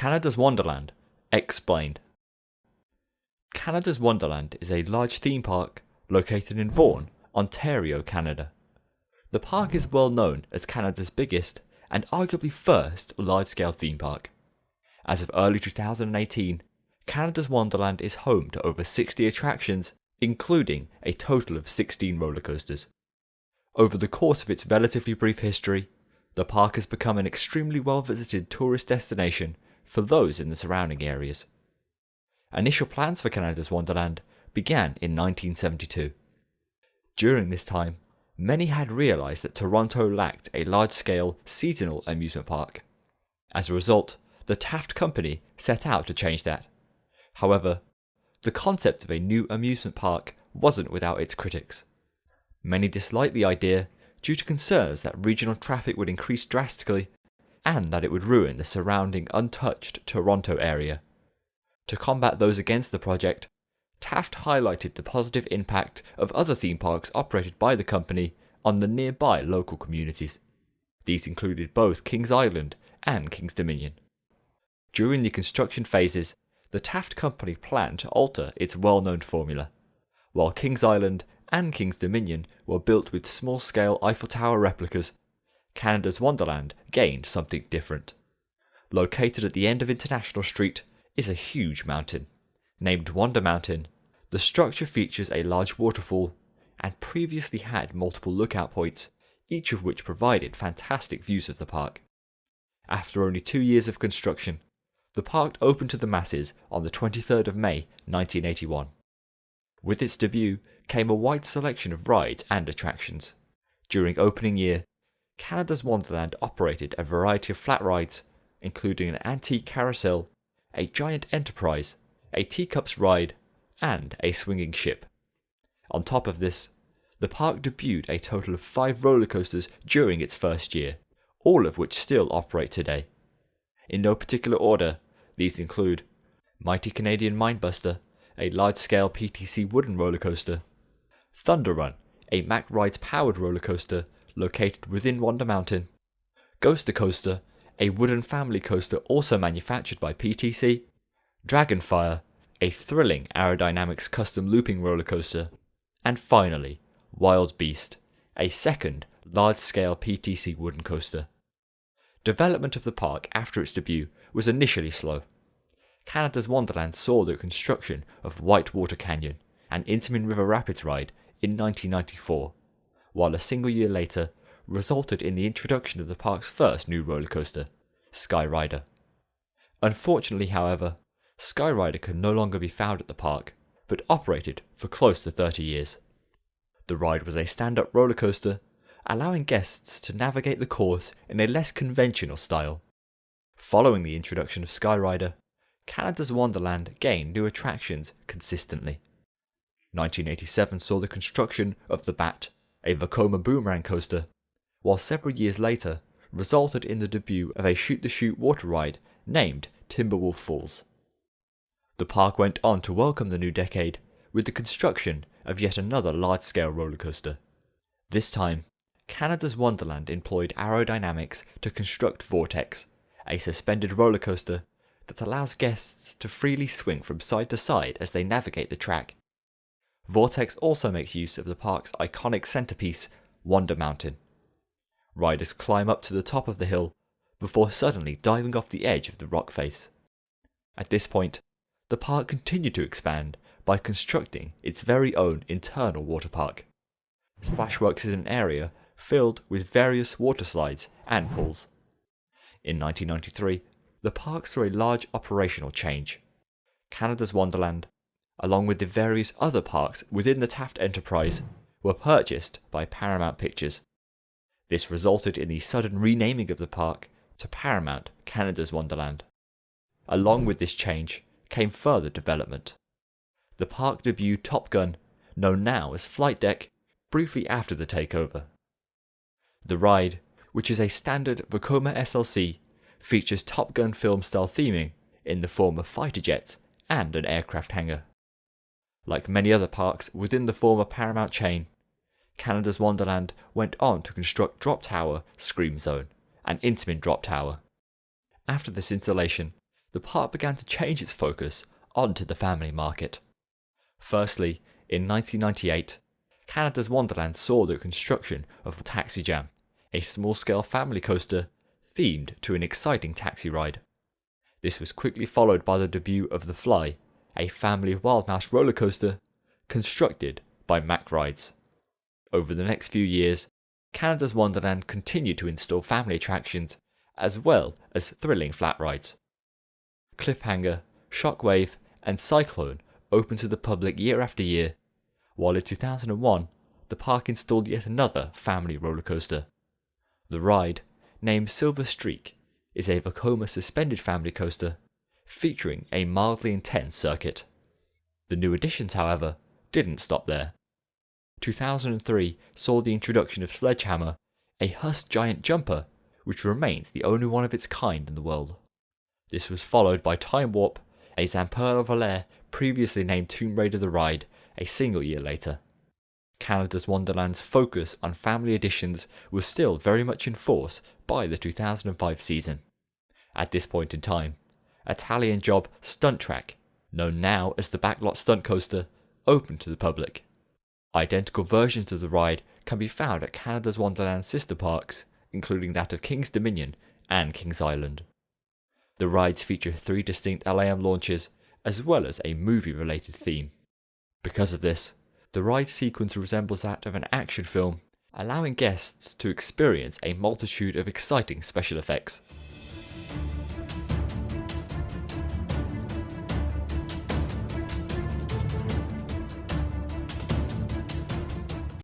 Canada's Wonderland, explained. Canada's Wonderland is a large theme park located in Vaughan, Ontario, Canada. The park is well known as Canada's biggest and arguably first large-scale theme park. As of early 2018, Canada's Wonderland is home to over 60 attractions, including a total of 16 roller coasters. Over the course of its relatively brief history, the park has become an extremely well-visited tourist destination for those in the surrounding areas. Initial plans for Canada's Wonderland began in 1972. During this time, many had realised that Toronto lacked a large-scale seasonal amusement park. As a result, the Taft Company set out to change that. However, the concept of a new amusement park wasn't without its critics. Many disliked the idea due to concerns that regional traffic would increase drastically and that it would ruin the surrounding untouched Toronto area. To combat those against the project, Taft highlighted the positive impact of other theme parks operated by the company on the nearby local communities. These included both Kings Island and Kings Dominion. During the construction phases, the Taft Company planned to alter its well-known formula. While Kings Island and Kings Dominion were built with small-scale Eiffel Tower replicas, Canada's Wonderland gained something different. Located at the end of International Street is a huge mountain. Named Wonder Mountain, the structure features a large waterfall and previously had multiple lookout points, each of which provided fantastic views of the park. After only 2 years of construction, the park opened to the masses on the 23rd of May 1981. With its debut came a wide selection of rides and attractions. During opening year, Canada's Wonderland operated a variety of flat rides, including an antique carousel, a giant enterprise, a teacups ride, and a swinging ship. On top of this, the park debuted a total of 5 roller coasters during its first year, all of which still operate today. In no particular order, these include Mighty Canadian Mindbuster, a large-scale PTC wooden roller coaster; Thunder Run, a Mack Rides powered roller coaster located within Wonder Mountain; Ghoster Coaster, a wooden family coaster also manufactured by PTC; Dragonfire, a thrilling aerodynamics custom looping roller coaster; and finally, Wild Beast, a second large-scale PTC wooden coaster. Development of the park after its debut was initially slow. Canada's Wonderland saw the construction of Whitewater Canyon, an Intamin River Rapids ride, in 1994, while a single year later resulted in the introduction of the park's first new roller coaster, Skyrider. Unfortunately, however, Skyrider could no longer be found at the park, but operated for close to 30 years. The ride was a stand-up roller coaster, allowing guests to navigate the course in a less conventional style. Following the introduction of Skyrider, Canada's Wonderland gained new attractions consistently. 1987 saw the construction of the Bat, a Vekoma boomerang coaster, while several years later resulted in the debut of a shoot-the-chute water ride named Timberwolf Falls. The park went on to welcome the new decade with the construction of yet another large-scale roller coaster. This time, Canada's Wonderland employed aerodynamics to construct Vortex, a suspended roller coaster that allows guests to freely swing from side to side as they navigate the track. Vortex also makes use of the park's iconic centerpiece, Wonder Mountain. Riders climb up to the top of the hill before suddenly diving off the edge of the rock face. At this point, the park continued to expand by constructing its very own internal water park. Splashworks is an area filled with various water slides and pools. In 1993, the park saw a large operational change. Canada's Wonderland, along with the various other parks within the Taft enterprise, were purchased by Paramount Pictures. This resulted in the sudden renaming of the park to Paramount Canada's Wonderland. Along with this change came further development. The park debuted Top Gun, known now as Flight Deck, briefly after the takeover. The ride, which is a standard Vekoma SLC, features Top Gun film-style theming in the form of fighter jets and an aircraft hangar. Like many other parks within the former Paramount chain, Canada's Wonderland went on to construct Drop Tower Scream Zone and Intamin Drop Tower. After this installation, the park began to change its focus onto the family market. Firstly, in 1998, Canada's Wonderland saw the construction of Taxi Jam, a small-scale family coaster themed to an exciting taxi ride. This was quickly followed by the debut of The Fly, a family wild mouse roller coaster constructed by Mack Rides. Over the next few years, Canada's Wonderland continued to install family attractions as well as thrilling flat rides. Cliffhanger, Shockwave, and Cyclone opened to the public year after year, while in 2001, the park installed yet another family roller coaster. The ride, named Silver Streak, is a Vekoma suspended family coaster featuring a mildly intense circuit. The new additions, however, didn't stop there. 2003 saw the introduction of Sledgehammer, a Huss giant jumper, which remains the only one of its kind in the world. This was followed by Time Warp, a Zamperla Valère previously named Tomb Raider the Ride, a single year later. Canada's Wonderland's focus on family additions was still very much in force by the 2005 season. At this point in time, Italian Job Stunt Track, known now as the Backlot Stunt Coaster, opened to the public. Identical versions of the ride can be found at Canada's Wonderland sister parks, including that of King's Dominion and Kings Island. The rides feature 3 distinct LAM launches, as well as a movie-related theme. Because of this, the ride sequence resembles that of an action film, allowing guests to experience a multitude of exciting special effects.